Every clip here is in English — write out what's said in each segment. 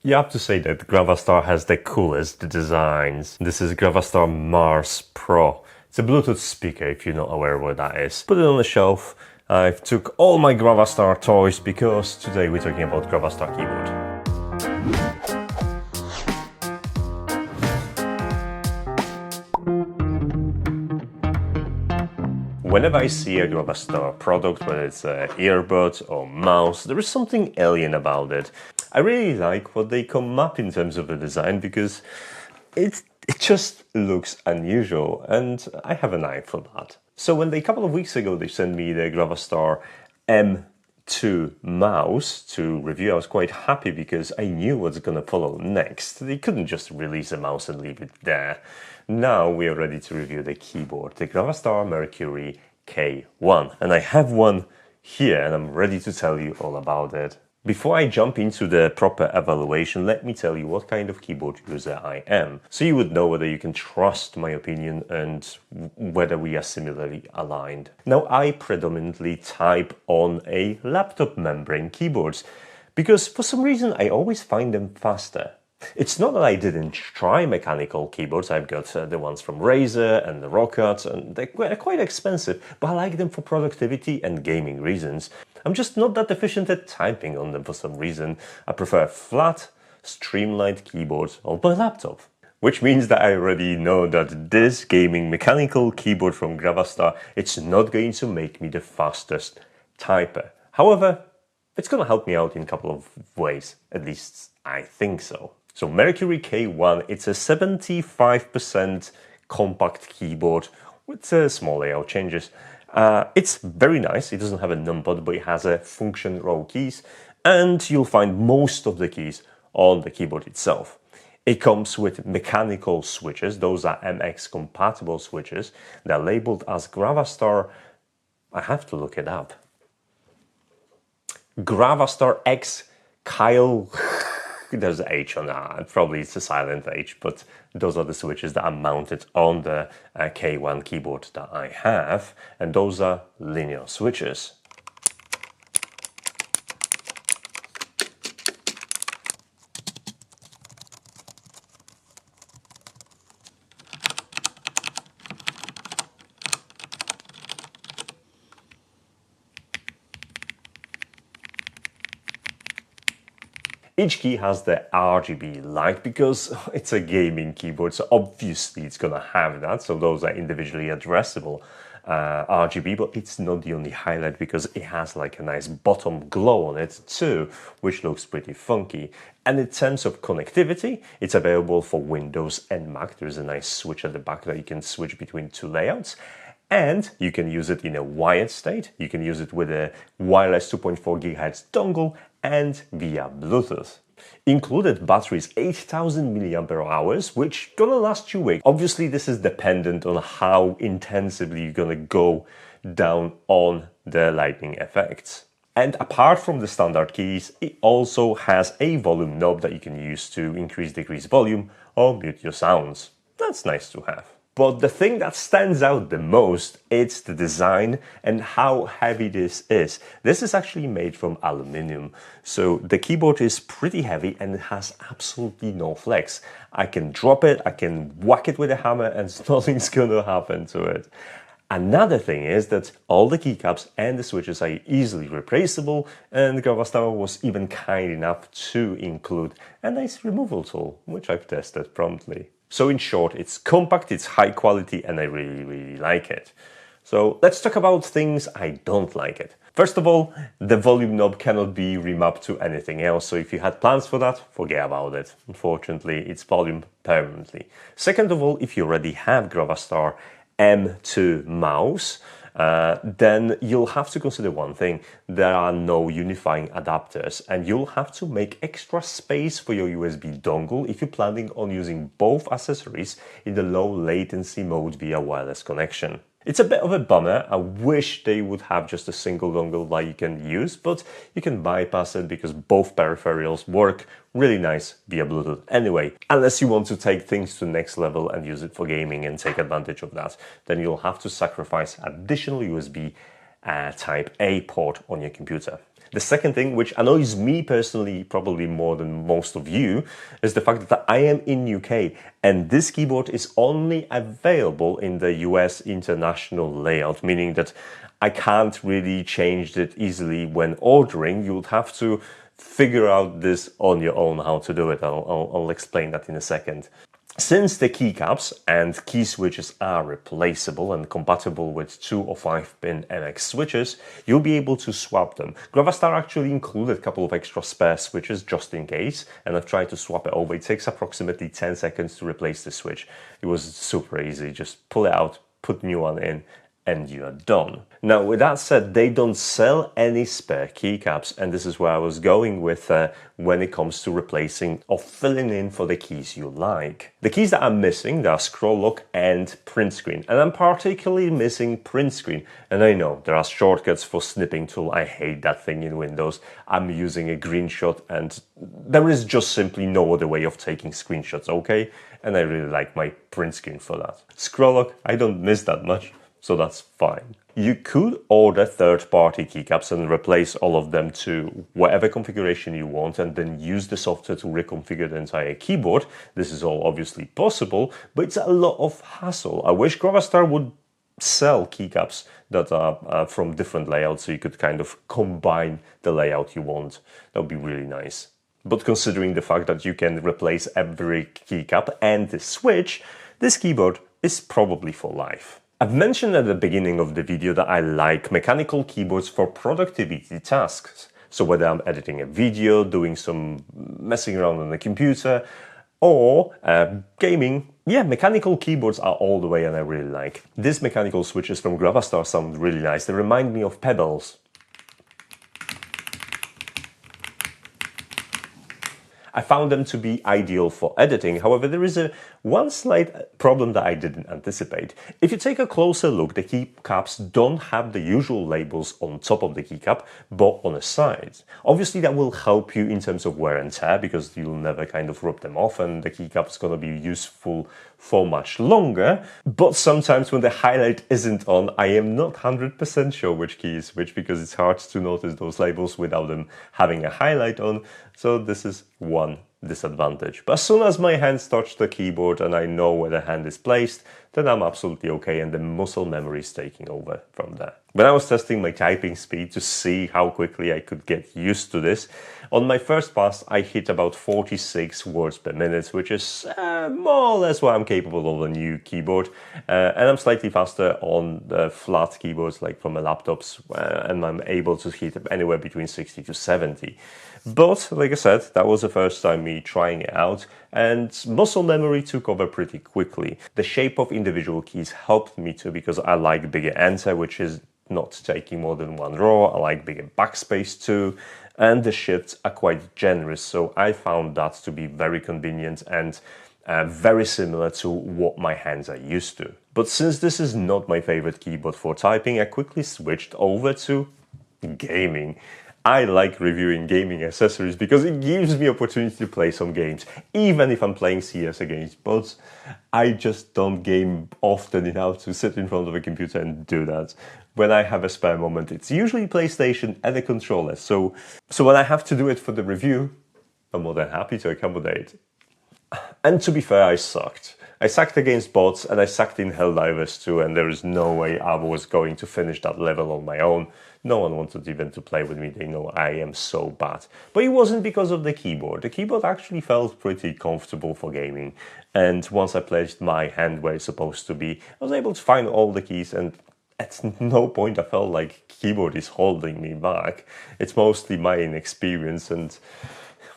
You have to say that GravaStar has the coolest designs. This is GravaStar Mars Pro. It's a Bluetooth speaker, if you're not aware what that is. Put it on the shelf. I've took all my GravaStar toys because today we're talking about GravaStar keyboard. Whenever I see a GravaStar product, whether it's an earbud or mouse, there is something alien about it. I really like what they come up in terms of the design because it just looks unusual, and I have an eye for that. So when a couple of weeks ago they sent me the GravaStar M2 mouse to review, I was quite happy because I knew what's going to follow next. They couldn't just release a mouse and leave it there. Now we are ready to review the keyboard, the GravaStar Mercury K1. And I have one here and I'm ready to tell you all about it. Before I jump into the proper evaluation, let me tell you what kind of keyboard user I am, so you would know whether you can trust my opinion and whether we are similarly aligned. Now, I predominantly type on a laptop membrane keyboards because for some reason I always find them faster. It's not that I didn't try mechanical keyboards. I've got the ones from Razer and the Rockart, and they're quite expensive, but I like them for productivity and gaming reasons. I'm just not that efficient at typing on them for some reason. I prefer flat, streamlined keyboards on my laptop. Which means that I already know that this gaming mechanical keyboard from GravaStar, it's not going to make me the fastest typer. However, it's going to help me out in a couple of ways. At least I think so. So Mercury K1, it's a 75% compact keyboard with small layout changes. It's very nice. It doesn't have a numpad, but it has a function row keys, and you'll find most of the keys on the keyboard itself. It comes with mechanical switches. Those are MX compatible switches. They're labeled as GravaStar. I have to look it up. GravaStar X Kyle. There's an H on that, probably it's a silent H, but those are the switches that are mounted on the K1 keyboard that I have, and those are linear switches. Each key has the RGB light because it's a gaming keyboard, so obviously it's gonna have that. So those are individually addressable RGB, but it's not the only highlight because it has like a nice bottom glow on it too, which looks pretty funky. And in terms of connectivity, it's available for Windows and Mac. There's a nice switch at the back that you can switch between two layouts. And you can use it in a wired state. You can use it with a wireless 2.4 GHz dongle and via Bluetooth. Included battery is 8,000 mAh, which gonna last you weeks. Obviously, this is dependent on how intensively you're gonna go down on the lightning effects. And apart from the standard keys, it also has a volume knob that you can use to increase, decrease volume or mute your sounds. That's nice to have. But the thing that stands out the most, it's the design and how heavy this is. This is actually made from aluminium. So the keyboard is pretty heavy and it has absolutely no flex. I can drop it, I can whack it with a hammer and nothing's gonna happen to it. Another thing is that all the keycaps and the switches are easily replaceable, and GravaStar was even kind enough to include a nice removal tool, which I've tested promptly. So in short, it's compact, it's high quality, and I really like it. So let's talk about things I don't like it. First of all, the volume knob cannot be remapped to anything else, so if you had plans for that, forget about it. Unfortunately, it's volume permanently. Second of all, if you already have GravaStar M2 mouse, then you'll have to consider one thing. There are no unifying adapters, and you'll have to make extra space for your USB dongle if you're planning on using both accessories in the low latency mode via wireless connection. It's a bit of a bummer. I wish they would have just a single dongle that you can use, but you can bypass it because both peripherals work really nice via Bluetooth anyway. Unless you want to take things to the next level and use it for gaming and take advantage of that, then you'll have to sacrifice additional USB Type A port on your computer. The second thing, which annoys me personally probably more than most of you, is the fact that I am in UK and this keyboard is only available in the US international layout, meaning that I can't really change it easily when ordering. You would have to figure out this on your own, how to do it. I'll explain that in a second. Since the keycaps and key switches are replaceable and compatible with 2 or 5-pin MX switches, you'll be able to swap them. GravaStar actually included a couple of extra spare switches just in case, and I've tried to swap it over. It takes approximately 10 seconds to replace the switch. It was super easy. Just pull it out, put new one in, and you are done. Now, with that said, they don't sell any spare keycaps, and this is where I was going with when it comes to replacing or filling in for the keys you like. The keys that I'm missing, they are scroll lock and print screen, and I'm particularly missing print screen. And I know there are shortcuts for snipping tool. I hate that thing in Windows. I'm using a green shot, and there is just simply no other way of taking screenshots, okay? And I really like my print screen for that. Scroll lock, I don't miss that much, so that's fine. You could order third-party keycaps and replace all of them to whatever configuration you want and then use the software to reconfigure the entire keyboard. This is all obviously possible, but it's a lot of hassle. I wish GravaStar would sell keycaps that are from different layouts so you could kind of combine the layout you want. That would be really nice. But considering the fact that you can replace every keycap and the switch, this keyboard is probably for life. I've mentioned at the beginning of the video that I like mechanical keyboards for productivity tasks. So whether I'm editing a video, doing some messing around on the computer, or gaming, yeah, mechanical keyboards are all the way and I really like. These mechanical switches from GravaStar sound really nice. They remind me of Pebbles. I found them to be ideal for editing. However, there is one slight problem that I didn't anticipate. If you take a closer look, the keycaps don't have the usual labels on top of the keycap, but on the sides. Obviously, that will help you in terms of wear and tear because you'll never kind of rub them off and the keycap is going to be useful for much longer. But sometimes when the highlight isn't on, I am not 100% sure which key is which because it's hard to notice those labels without them having a highlight on. So this is one disadvantage. But as soon as my hands touch the keyboard and I know where the hand is placed, then I'm absolutely okay and the muscle memory is taking over from there. When I was testing my typing speed to see how quickly I could get used to this, on my first pass I hit about 46 words per minute, which is more or less what I'm capable of on a new keyboard. And I'm slightly faster on the flat keyboards like from my laptops, and I'm able to hit anywhere between 60 to 70. But, like I said, that was the first time me trying it out, and muscle memory took over pretty quickly. The shape of individual keys helped me too, because I like bigger enter, which is not taking more than one row. I like bigger backspace too, and the shifts are quite generous, so I found that to be very convenient and very similar to what my hands are used to. But since this is not my favorite keyboard for typing, I quickly switched over to gaming. I like reviewing gaming accessories because it gives me opportunity to play some games, even if I'm playing CS against bots. I just don't game often enough to sit in front of a computer and do that. When I have a spare moment, it's usually PlayStation and a controller. So when I have to do it for the review, I'm more than happy to accommodate. And to be fair, I sucked. I sucked against bots and I sucked in Helldivers too, and there is no way I was going to finish that level on my own. No one wanted even to play with me, they know I am so bad. But it wasn't because of the keyboard. The keyboard actually felt pretty comfortable for gaming. And once I placed my hand where it's supposed to be, I was able to find all the keys, and at no point I felt like keyboard is holding me back. It's mostly my inexperience and,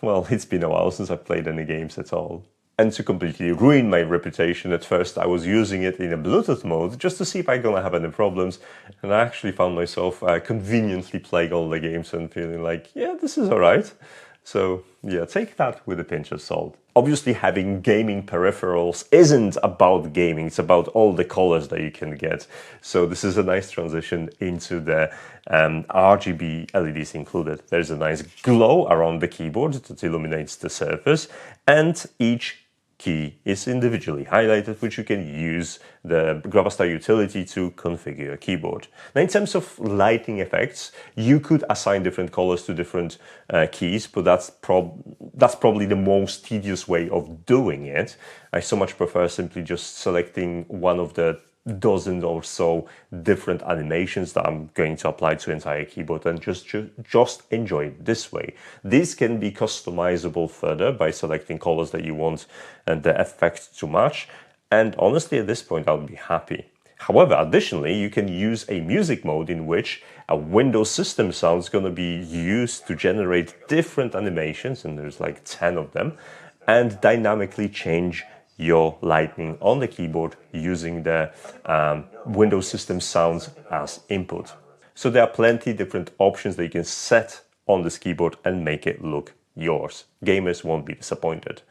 well, it's been a while since I've played any games at all. And to completely ruin my reputation, at first I was using it in a Bluetooth mode just to see if I'm gonna have any problems, and I actually found myself conveniently playing all the games and feeling like, yeah, this is alright. So yeah, take that with a pinch of salt. Obviously having gaming peripherals isn't about gaming, it's about all the colors that you can get. So this is a nice transition into the RGB LEDs included. There's a nice glow around the keyboard that illuminates the surface, and each key is individually highlighted, which you can use the GravaStar utility to configure your keyboard. Now, in terms of lighting effects, you could assign different colors to different keys, but that's probably the most tedious way of doing it. I so much prefer simply just selecting one of the dozen or so different animations that I'm going to apply to the entire keyboard and just enjoy it this way. These can be customizable further by selecting colors that you want and the effect to match. And honestly, at this point, I'll be happy. However, additionally, you can use a music mode in which a Windows system sound is going to be used to generate different animations, and there's like 10 of them, and dynamically change your lighting on the keyboard using the Windows system sounds as input. So there are plenty different options that you can set on this keyboard and make it look yours. Gamers won't be disappointed.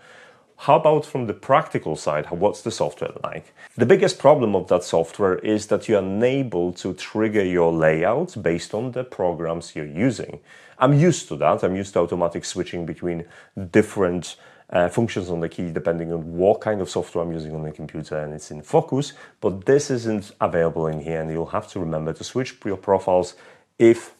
How about from the practical side? What's the software like? The biggest problem of that software is that you're unable to trigger your layouts based on the programs you're using. I'm used to that. I'm used to automatic switching between different functions on the key depending on what kind of software I'm using on the computer and it's in focus, but this isn't available in here, and you'll have to remember to switch your profiles if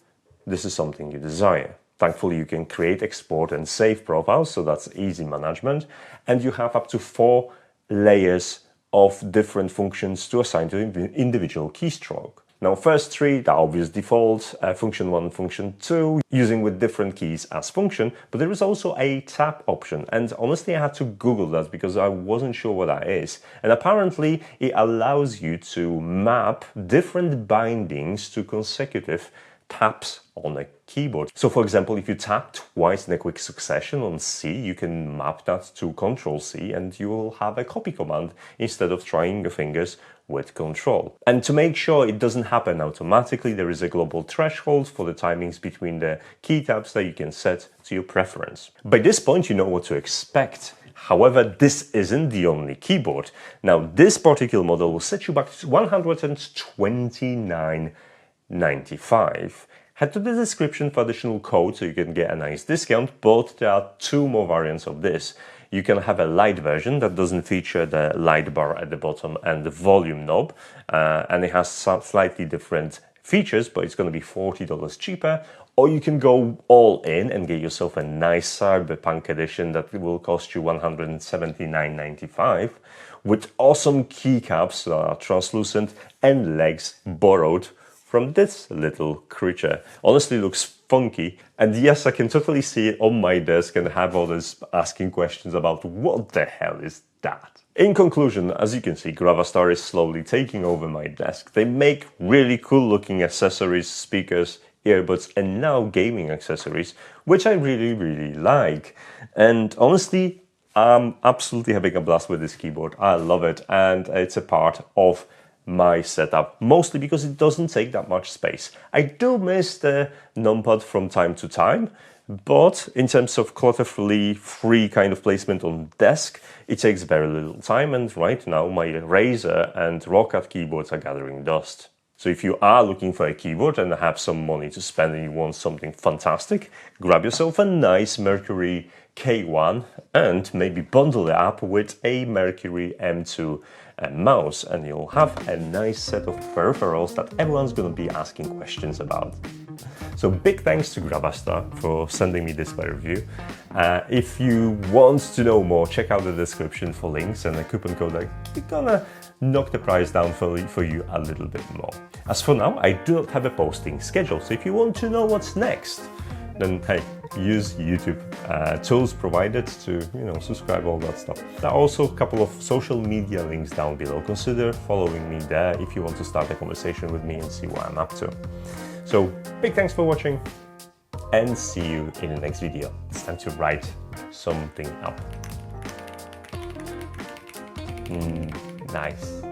this is something you desire. Thankfully, you can create, export and save profiles, so that's easy management, and you have up to 4 layers of different functions to assign to individual keystroke. Now, first 3, the obvious default, function 1 and function 2, using with different keys as function, but there is also a tap option. And honestly, I had to Google that because I wasn't sure what that is. And apparently, it allows you to map different bindings to consecutive taps on a keyboard. So for example, if you tap twice in a quick succession on C, you can map that to Ctrl-C and you will have a copy command instead of trying your fingers with Control. And to make sure it doesn't happen automatically, there is a global threshold for the timings between the key taps that you can set to your preference. By this point, you know what to expect. However, this isn't the only keyboard. Now, this particular model will set you back to $129.95. Head to the description for additional code so you can get a nice discount, but there are 2 more variants of this. You can have a light version that doesn't feature the light bar at the bottom and the volume knob, and it has some slightly different features, but it's going to be $40 cheaper. Or you can go all in and get yourself a nice cyberpunk edition that will cost you $179.95 with awesome keycaps that are translucent and legs borrowed from this little creature. Honestly, looks funky, and yes, I can totally see it on my desk and have others asking questions about what the hell is that. In conclusion, as you can see, GravaStar is slowly taking over my desk. They make really cool looking accessories, speakers, earbuds, and now gaming accessories, which I really like. And honestly, I'm absolutely having a blast with this keyboard. I love it, and it's a part of my setup, mostly because it doesn't take that much space. I do miss the numpad from time to time, but in terms of clutter-free kind of placement on desk, it takes very little time, and right now my Razer and Rocket keyboards are gathering dust. So if you are looking for a keyboard and have some money to spend and you want something fantastic, grab yourself a nice Mercury K1 and maybe bundle it up with a Mercury M2 mouse, and you'll have a nice set of peripherals that everyone's going to be asking questions about. So big thanks to GravaStar for sending me this by review. If you want to know more, check out the description for links and a coupon code that is gonna knock the price down for you a little bit more. As for now, I do not have a posting schedule, so if you want to know what's next, then hey, use YouTube tools provided to subscribe, all that stuff. There are also a couple of social media links down below. Consider following me there if you want to start a conversation with me and see what I'm up to. So big thanks for watching, and see you in the next video. It's time to write something up. Nice.